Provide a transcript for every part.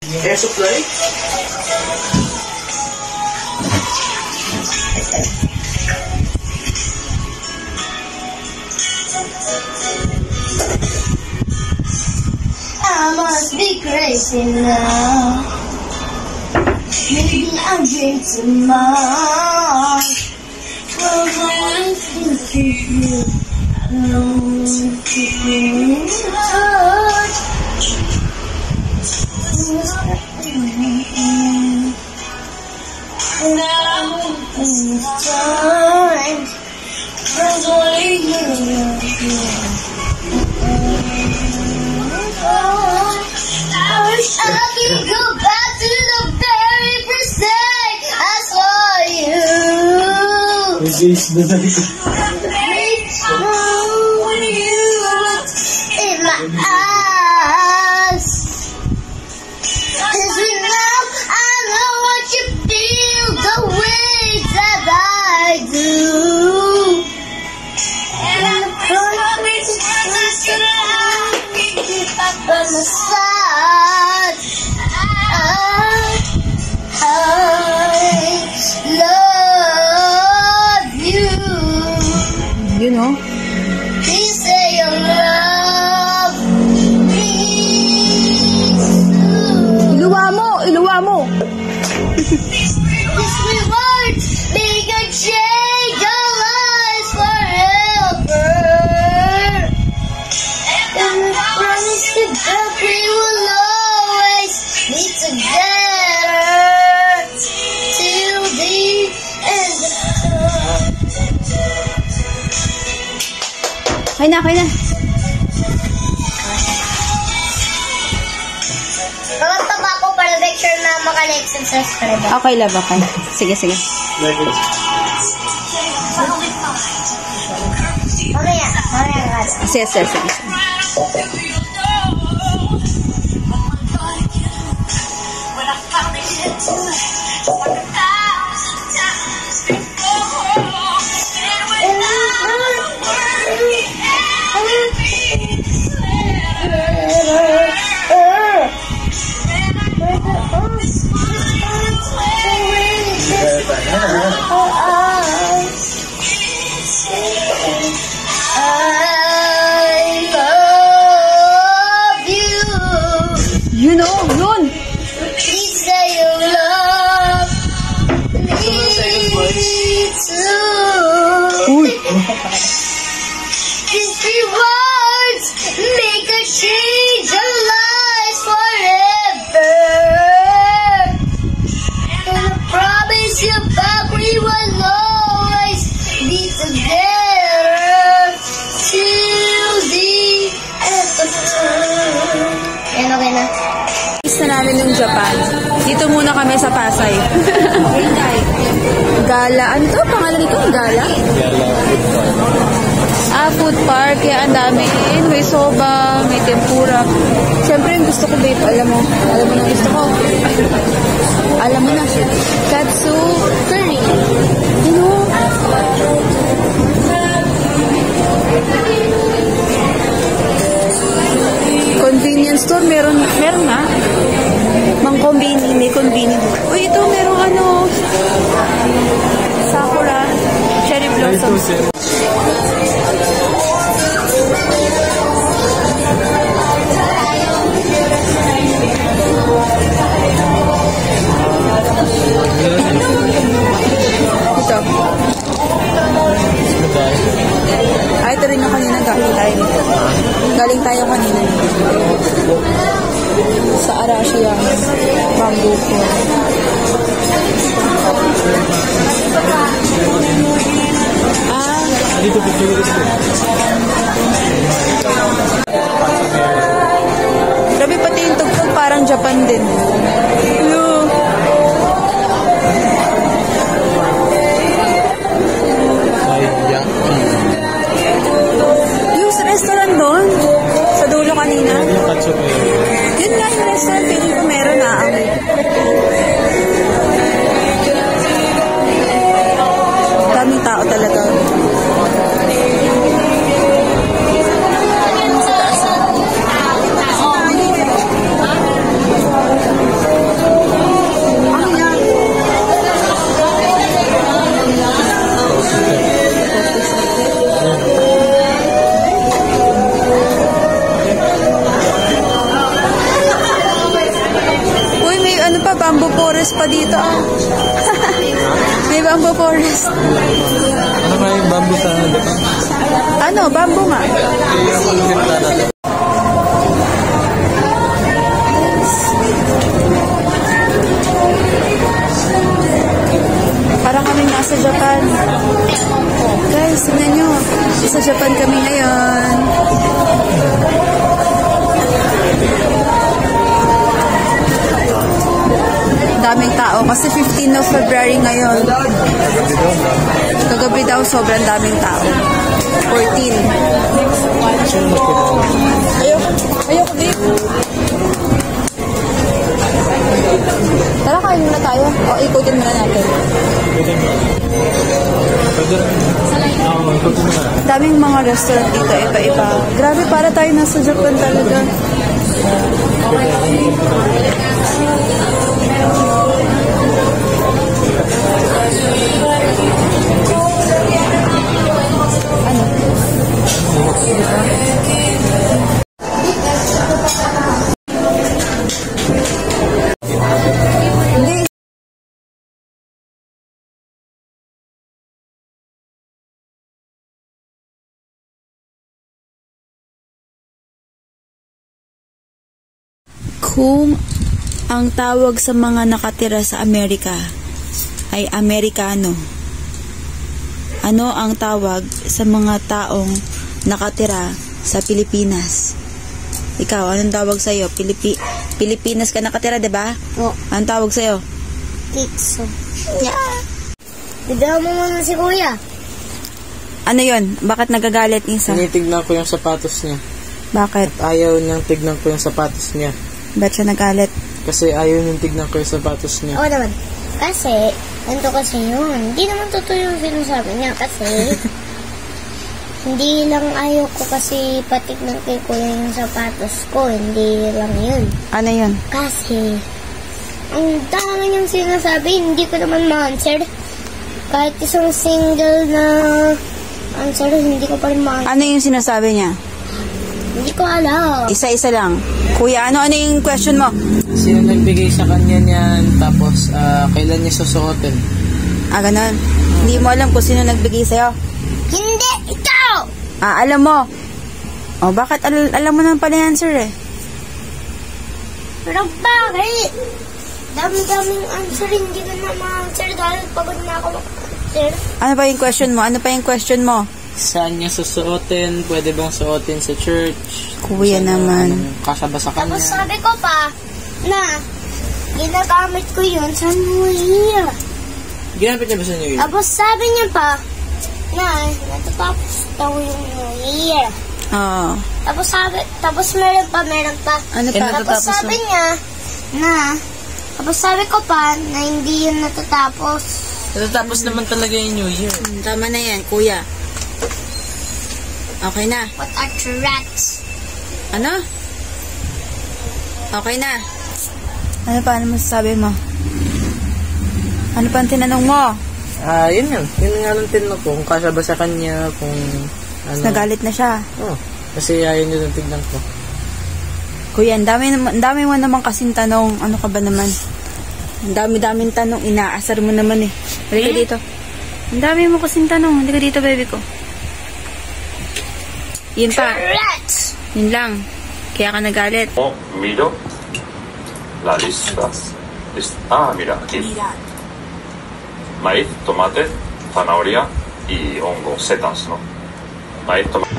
Air supply? I must be crazy now. Maybe I'm dreaming too much. Well, I think you know keep me in touch. Now is time. Friends only you. I wish I could go back to the very first day I saw you. When you looked in my eyes, 'cause now I know what you feel the way that I do. And I promise to keep up on the side. I love you. You know? Please say you love me too. Iluwa mo! These three words make a change your lives forever. And I promise you that we will always be together till the end of time. Kaya na. Mamanta ba ako para make sure na maka-like and subscribe? Okay, love, okay. Sige. Mamaya nga. Sige. You know, yun! Please say you love me too. Uy! These three words make a change our lives forever. And I promise you back we will always be together till the end of time. Yan, okay na. Isa namin yung Japan. Dito muna kami sa Pasay. Gala. Ano to? Pangalan nito? Gala? Food park. Kaya ang dami. May soba, may tempura. Siyempre yung gusto ko, babe. Alam mo na gusto ko. Alam mo na. Katsu curry. You know? Convenience store, meron na. May convenience. Uy, ito merong sakura, cherry blossom. Ito. Ito rin yung kanina galing tayo kanina sa Arashia bamboo po. Dito po grabe, pati yung tugtog parang Japan din. Yung restaurant doon sa dulo kanina, yun nga yung restaurant, feeling ko meron na. Daming tao talaga. Sa taas. bamboo forest pa dito ah. May bamboo forest. Ano ba yung bamboo sa dito? Ano, bamboo nga. Parang kami nasa Japan. Guys, tignan nyo. Sa Japan kami ngayon. Daming tao kasi 15 of February ngayon. Kagabi daw sobrang daming tao. 14. Ayoko babe. Tara, kain muna tayo. O, ikutin muna natin. Daming mga restaurant dito, iba-iba. Grabe, para tayo nasa Japan talaga. Kung ang tawag sa mga nakatira sa Amerika ay Amerikano, ano ang tawag sa mga taong nakatira sa Pilipinas? Ikaw, anong tawag sa'yo? Pilipinas ka nakatira, diba? Oo. Anong tawag sa'yo? Kitso. Yeah. Bigyan mo muna si kuya. Ano yon? Bakit nagagalit isa? Tinitignan ko yung sapatos niya. Bakit? Ayaw niyang tignan ko yung sapatos niya. Ba't siya nagalit? Kasi ayaw niyang tignan ko yung sapatos niya. Oo naman. Kasi, ganito kasi yun. Hindi naman totoo yung sinasabi niya kasi hindi lang ayaw ko kasi patignan kay kuya yung sapatos ko. Hindi lang yun. Ano yun? Kasi, ang dami niyang sinasabi, hindi ko naman ma-answer. Kahit isang single na answer, hindi ko pa rin ma-answer. Ano yung sinasabi niya? Hindi ko alam. Isa-isa lang. Kuya, ano yung question mo? Sino nagbigay sa kanya niyan, tapos kailan niya susuotin? Ah, ganun. Hindi mo alam kung sino nagbigay sa'yo? Hindi! Ikaw! Ah, alam mo. Oh, bakit? Alam mo naman pala yung answer eh. Pero bakit? Dami-daming answer, hindi ko na ma-answer dahil pagod na ako mag-answer. Ano pa yung question mo? Ano pa yung question mo? Saan niya susuotin? Pwede bang suotin sa church? Kuya naman. Kasaba sa kanya? Tapos sabi ko pa na ginagamit ko yun sa New Year. Ginamit niya ba sa New Year? Tapos sabi niya pa na natatapos daw yung New Year. Oo. Tapos meron pa. Ano pa? Tapos sabi niya na, tapos sabi ko pa na hindi yun natatapos. Natatapos naman talaga yung New Year. Tama na yan, kuya. Okay na. What are rats? Ano? Okay na. Ano pa? Ano masasabi mo? Ano pa ang tinanong mo? Yun yun. Yun nga lang tinanong ko. Kung kasaba sa kanya, kung ano. Nagalit na siya. Oh, kasi ayaw nyo nang tignan ko. Kuya, ang dami mo naman kasing tanong. Ano ka ba naman? Ang dami-daming tanong. Inaasar mo naman eh. Halika dito. Ang dami mo kasing tanong. Halika dito, baby ko. Yun pa. Rats! Yun lang. Kaya ka nagalit. Miro la lista. Mira, aquí. Maíz, tomate, zanahoria y hongo, setas, ¿no? Maíz, tomate.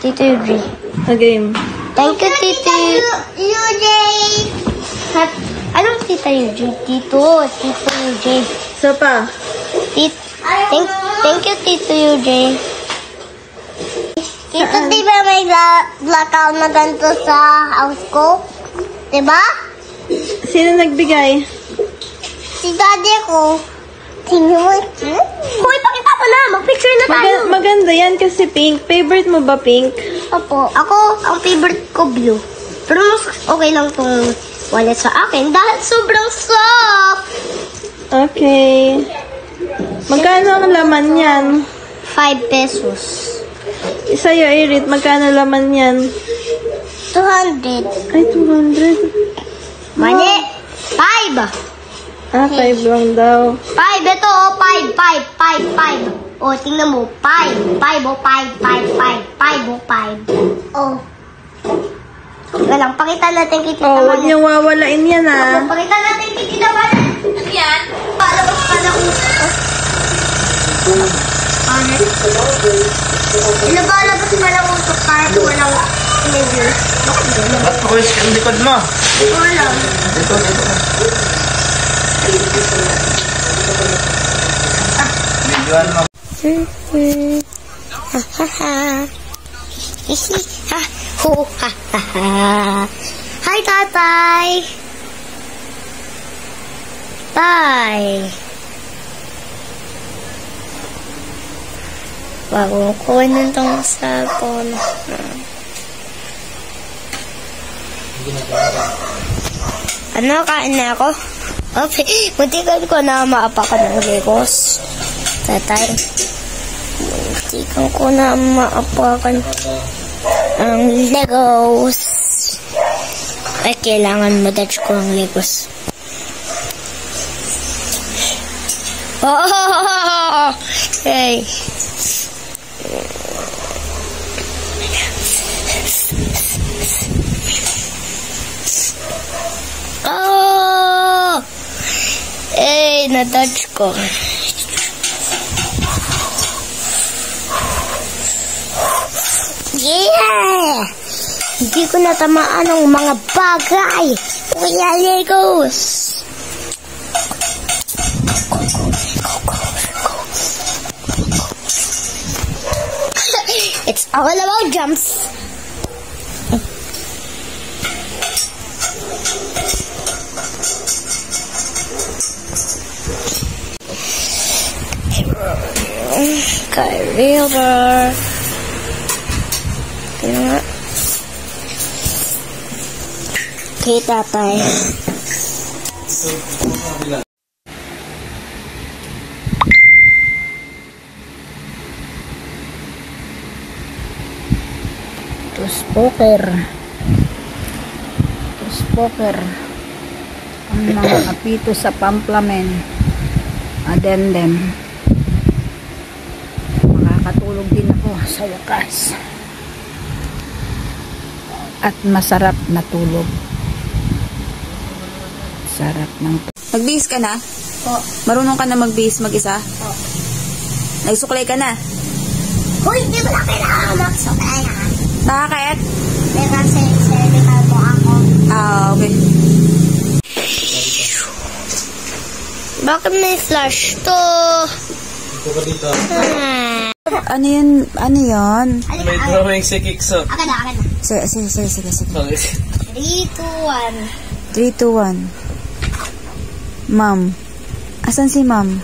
Tito Yuji. Again. Thank you, Tito Yuji. Anong Tita Yuji? Tito Yuji. So pa? Thank you, Tito Yuji. Tito, di ba may blackout na ganito sa house ko? Diba? Sino nagbigay? Si daddy ko. Tingnan mo. Hoy, pakita ko na. Mag-picture na tayo. Maganda yan kasi pink. Favorite mo ba pink? Opo. Ako, ang favorite ko blue. Pero mas okay lang tong wallet sa akin dahil sobrang soft. Okay. Magkano ang laman yan? 5 pesos. Sa'yo, Irit, magkano laman yan? 200. Ay, 200. Mali. 5. Ah, 5 lang daw. 5, ito oh, 5. Oh, tingnan mo, 5. 5 oh, 5. 5 oh, 5. Oh. Wala lang, pakita natin kay Tita Oh, huwag Manet. niyang wawalain yan ah. Pakita natin kay Tita Manet. Ano yan? Palabas pa na usok. Ilabalabas pa na usok kahit walang level. Ba't ko yung likod mo? Wala. Dito. Videoan mo. Hi, Tatay! Tay! Bago ko nitong cellphone. Ano, kain na ako? Okay, muntikan ko na maapakan ng Legos. Tatay. Muntikan ko na maapakan ang Legos. Ay, kailangan madadge ko ang Legos. Oh! Hey! Oh! Eh, na-touch ko. Yeah! Hindi ko natamaan ang mga bagay. Kuya Legos. It's all about jumps. Sky River. Kaya nga. Okay, Tatay. Poker. Ang mga kapito sa Pamplamen. Adendem. Makakatulog din ako sa wakas. At masarap na tulog. Sarap ng tulog. Mag-bihis ka na? Po. Marunong ka na mag-bihis mag-isa? Po. Nagsuklay ka na? Hoy, hindi ko na kailangan magsuklay ha. Bakit? Kasi cervical po ako. Ah, okay. Bakit may flash to? Ano yun? Ano yun? May drawing si Kikso. Akan na. Sige. 3, 2, 1. 3, 2, 1. Ma'am. Asan si ma'am?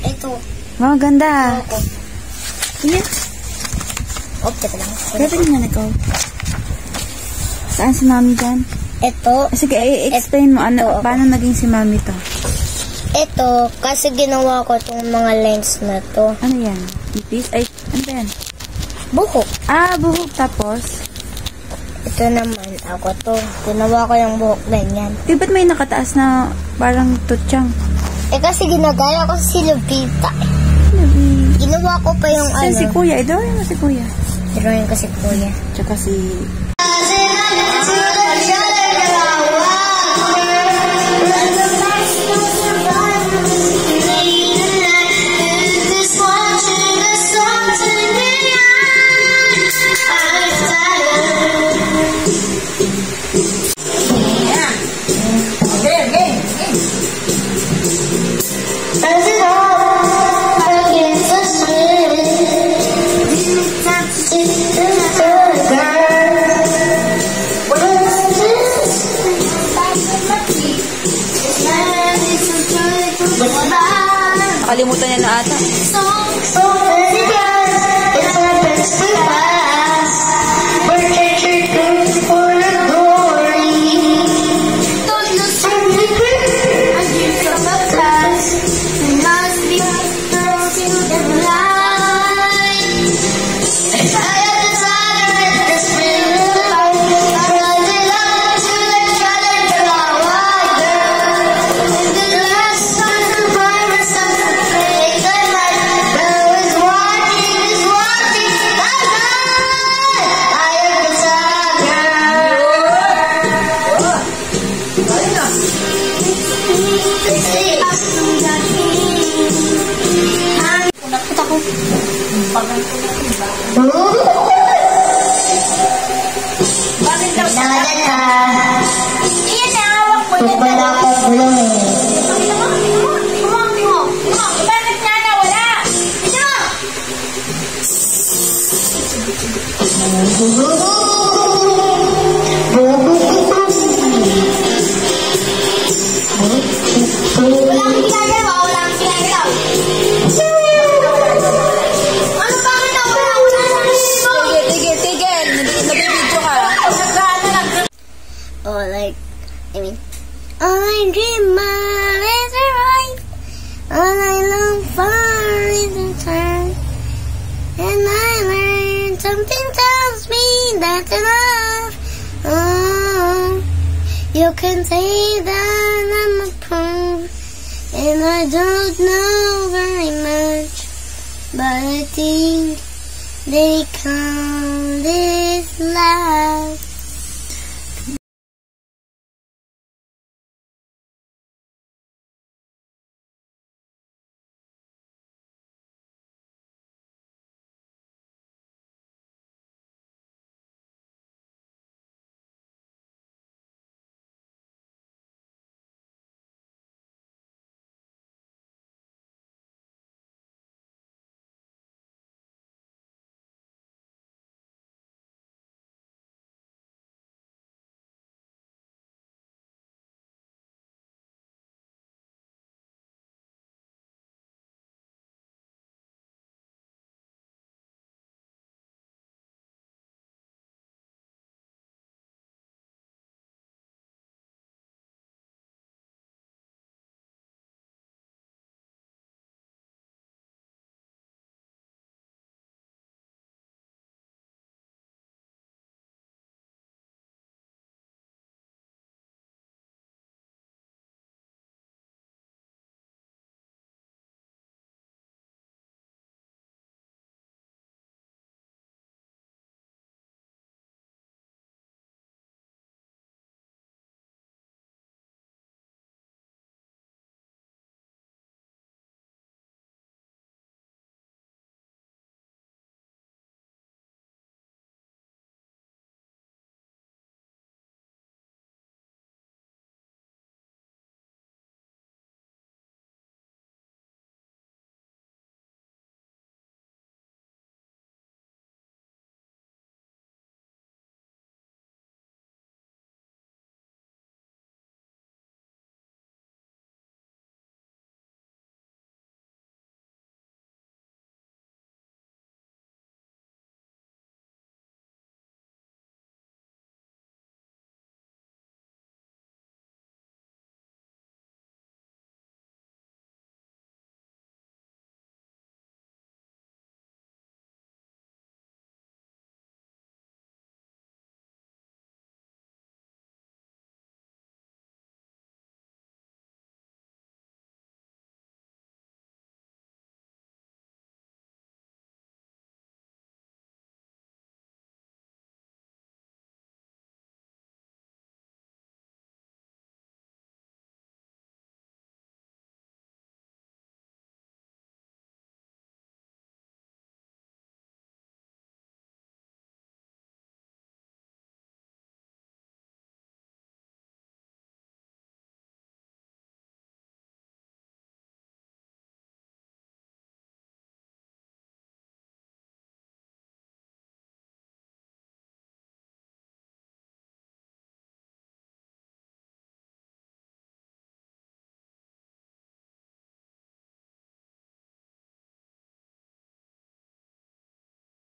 Ito. Ma'am, ganda. Ako. Yeah. Oh, teka lang. Pwede nga ikaw. Saan si mami dyan? Ito. Sige, i-explain mo paano naging si mami to. Ito, kasi ginawa ko itong mga lens na to. Ano yan? Ipis? Ay, ano ba yan? Buhok. Ah, buhok tapos? Ito naman, ako to. Ginawa ko yung buhok ganyan. Di ba't may nakataas na parang tutsang? Eh kasi ginagaya ko si Lupita. Ginawa ko pa yung Saan si kuya? Drawing mo si kuya. Drawing ko si kuya. Tsaka si... Nakalimutan niya na ata. All I dream of is a right. All I long for is a turn. And I learned something tells me that's enough. Oh, you can say that I'm a pro, and I don't know very much, but I think they call this love.